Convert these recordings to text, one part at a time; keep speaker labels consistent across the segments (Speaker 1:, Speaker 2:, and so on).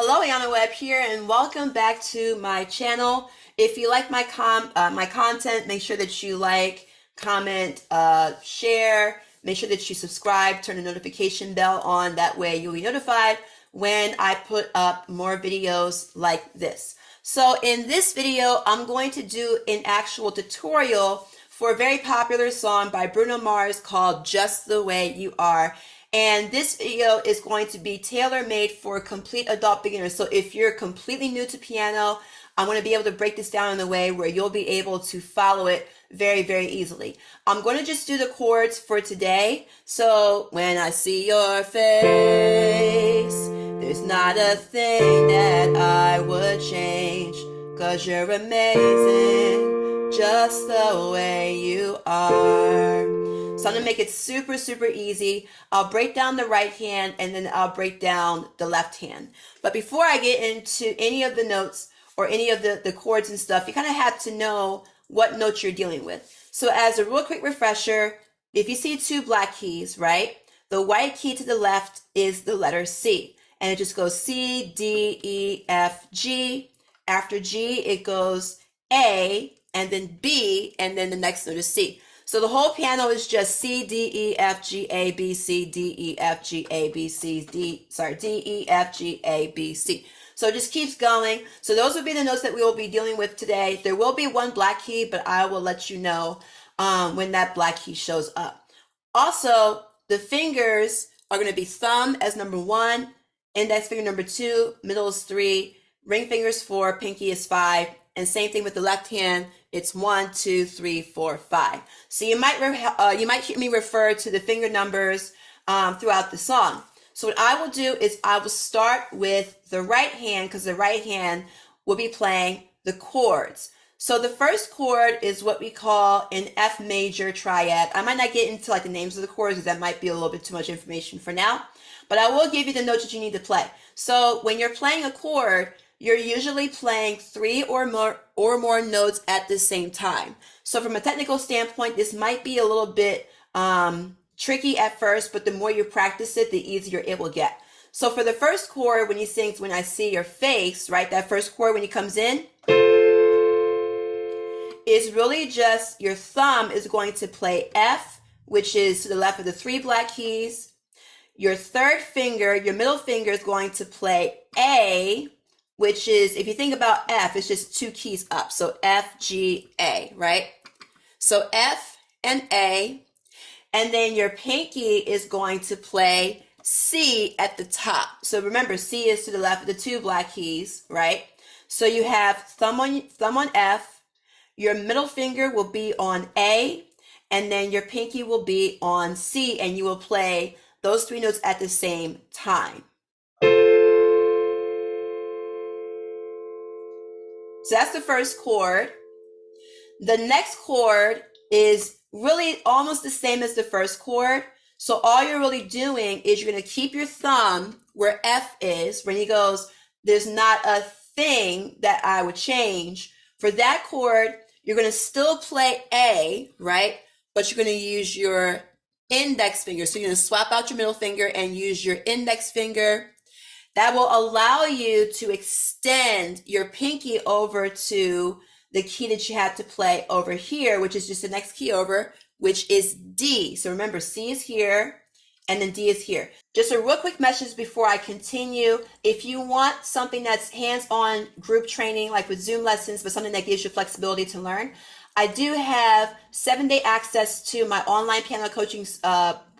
Speaker 1: Hello, Yana Webb here, and welcome back to my channel. If you like my content, make sure that you like, comment, share. Make sure that you subscribe, turn the notification bell on. That way you'll be notified when I put up more videos like this. So in this video, I'm going to do an actual tutorial for a very popular song by Bruno Mars called Just the Way You Are. And this video is going to be tailor-made for complete adult beginners. So if you're completely new to piano, I'm going to be able to break this down in a way where you'll be able to follow it very, very easily. I'm going to just do the chords for today. So when I see your face, there's not a thing that I would change, 'cause you're amazing just the way you are. So I'm going to make it super, super easy. I'll break down the right hand and then I'll break down the left hand. But before I get into any of the notes or any of the chords and stuff, you kind of have to know what notes you're dealing with. So as a real quick refresher, if you see two black keys, right? The white key to the left is the letter C. And it just goes C, D, E, F, G. After G, it goes A, and then B, and then the next note is C. So the whole piano is just C, D, E, F, G, A, B, C, D, E, F, G, A, B, C, D, E, F, G, A, B, C. So it just keeps going. So those would be the notes that we will be dealing with today. There will be one black key, but I will let you know when that black key shows up. Also, the fingers are going to be thumb as number 1, index finger number 2, middle is 3, ring fingers 4, pinky is 5, and same thing with the left hand. It's 1, 2, 3, 4, 5. So you might hear me refer to the finger numbers throughout the song. So what I will do is I will start with the right hand, because the right hand will be playing the chords. So the first chord is what we call an F major triad. I might not get into like the names of the chords because that might be a little bit too much information for now, but I will give you the notes that you need to play. So when you're playing a chord, you're usually playing 3 or more notes at the same time. So from a technical standpoint, this might be a little bit tricky at first, but the more you practice it, the easier it will get. So for the first chord, when he sings "When I See Your Face," right, that first chord when he comes in, is really just your thumb is going to play F, which is to the left of the 3 black keys. Your third finger, your middle finger, is going to play A, which is, if you think about F, it's just 2 keys up. So F, G, A, right? So F and A. And then your pinky is going to play C at the top. So remember, C is to the left of the 2 black keys, right? So you have thumb on F. Your middle finger will be on A. And then your pinky will be on C. And you will play those 3 notes at the same time. So that's the first chord. The next chord is really almost the same as the first chord. So all you're really doing is you're going to keep your thumb where F is. When he goes, "There's not a thing that I would change." For that chord, you're going to still play A, right? But you're going to use your index finger. So you're going to swap out your middle finger and use your index finger. That will allow you to extend your pinky over to the key that you have to play over here, which is just the next key over, which is D. So remember, C is here, and then D is here. Just a real quick message before I continue. If you want something that's hands-on group training, like with Zoom lessons, but something that gives you flexibility to learn, I do have 7-day access to my online piano coaching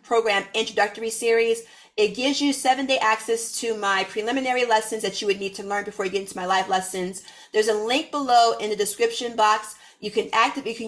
Speaker 1: program introductory series. It gives you 7-day access to my preliminary lessons that you would need to learn before you get into my live lessons. There's a link below in the description box. You can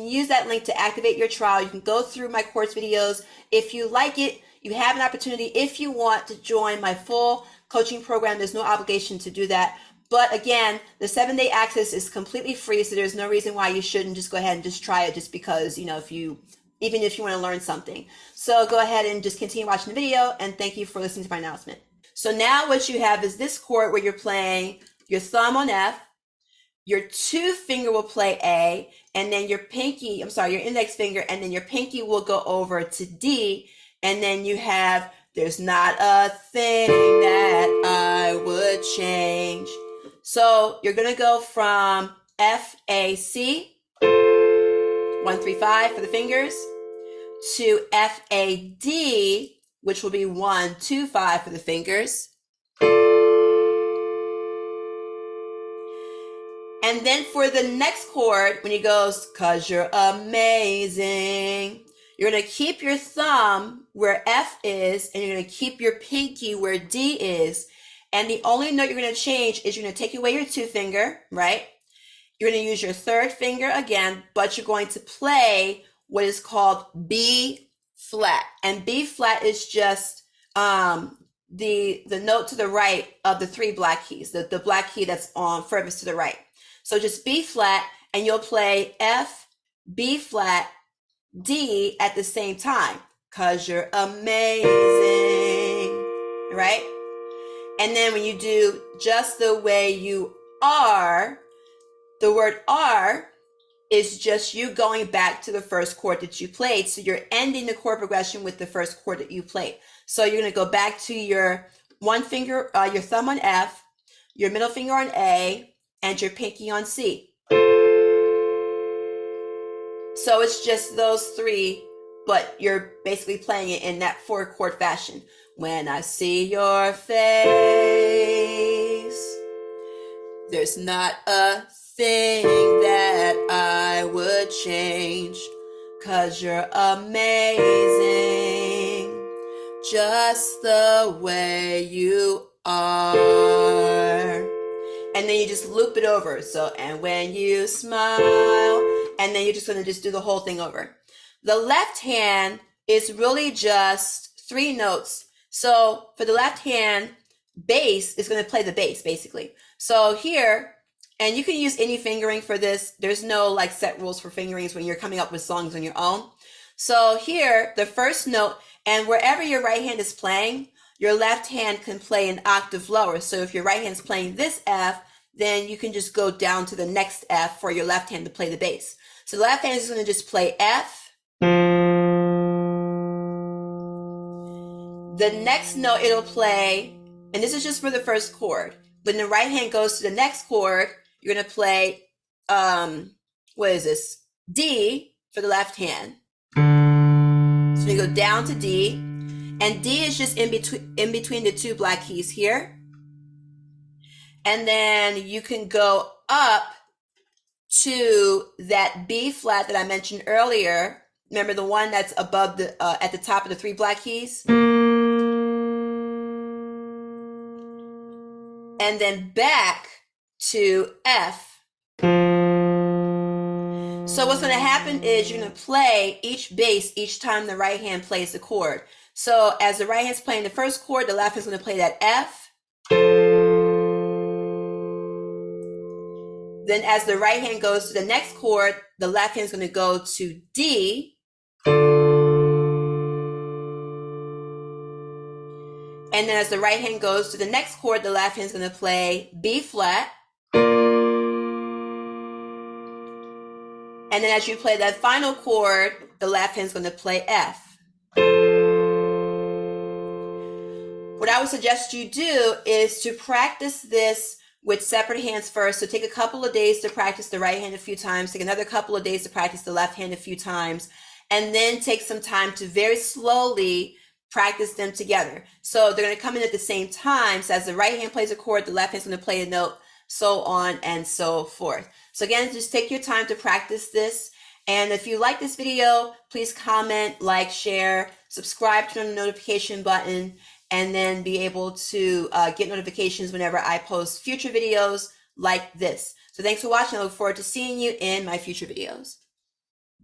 Speaker 1: use that link to activate your trial. You can go through my course videos. If you like it, you have an opportunity, if you want, to join my full coaching program. There's no obligation to do that. But again, the 7-day access is completely free, so there's no reason why you shouldn't just go ahead and just try it just because, even if you want to learn something. So go ahead and just continue watching the video, and thank you for listening to my announcement. So now what you have is this chord where you're playing your thumb on F, your 2 finger will play A, and then your index finger, and then your pinky will go over to D, and then you have There's not a thing that I would change. So you're going to go from F, A, C, 1, 3, 5 for the fingers, to F, A, D, which will be 1, 2, 5 for the fingers. And then for the next chord, when he goes, 'cause you're amazing, you're going to keep your thumb where F is, and you're going to keep your pinky where D is. And the only note you're going to change is you're going to take away your 2 finger, right? You're going to use your 3rd finger again, but you're going to play what is called B flat. And B flat is just the note to the right of the 3 black keys, the black key that's on furthest to the right. So just B flat, and you'll play F, B flat, D at the same time, 'cause you're amazing, right? And then when you do just the way you are, the word are is just you going back to the first chord that you played. So you're ending the chord progression with the first chord that you played. So you're going to go back to your 1 finger, your thumb on F, your middle finger on A, and your pinky on C. So it's just those 3, but you're basically playing it in that 4-chord fashion. When I see your face, there's not a thing that I would change, 'cause you're amazing, just the way you are. And then you just loop it over. So, and when you smile, and then you're just going to just do the whole thing over. The left hand is really just 3 notes. So for the left hand, bass is going to play the bass basically. So here, and you can use any fingering for this. There's no like set rules for fingerings when you're coming up with songs on your own. So here, the first note, and wherever your right hand is playing, your left hand can play an octave lower. So if your right hand's playing this F, then you can just go down to the next F for your left hand to play the bass. So the left hand is going to just play F. The next note it'll play, and this is just for the first chord. When the right hand goes to the next chord, you're going to play, what is this? D for the left hand. So you go down to D, and D is just in between the 2 black keys here. And then you can go up to that B flat that I mentioned earlier. Remember the one that's above the at the top of the 3 black keys? And then back to F. So what's going to happen is you're going to play each bass each time the right hand plays the chord. So as the right hand's playing the first chord, the left hand's going to play that F. Then as the right hand goes to the next chord, the left hand's going to go to D. And then as the right hand goes to the next chord, the left hand's going to play B flat. And then as you play that final chord, the left hand's going to play F. What I would suggest you do is to practice this with separate hands first. So take a couple of days to practice the right hand a few times, take another couple of days to practice the left hand a few times, and then take some time to very slowly practice them together. So they're going to come in at the same time. So as the right hand plays a chord, the left hand's going to play a note, so on and so forth. So again, just take your time to practice this. And if you like this video, please comment, like, share, subscribe, turn on the notification button, and then be able to get notifications whenever I post future videos like this. So thanks for watching. I look forward to seeing you in my future videos.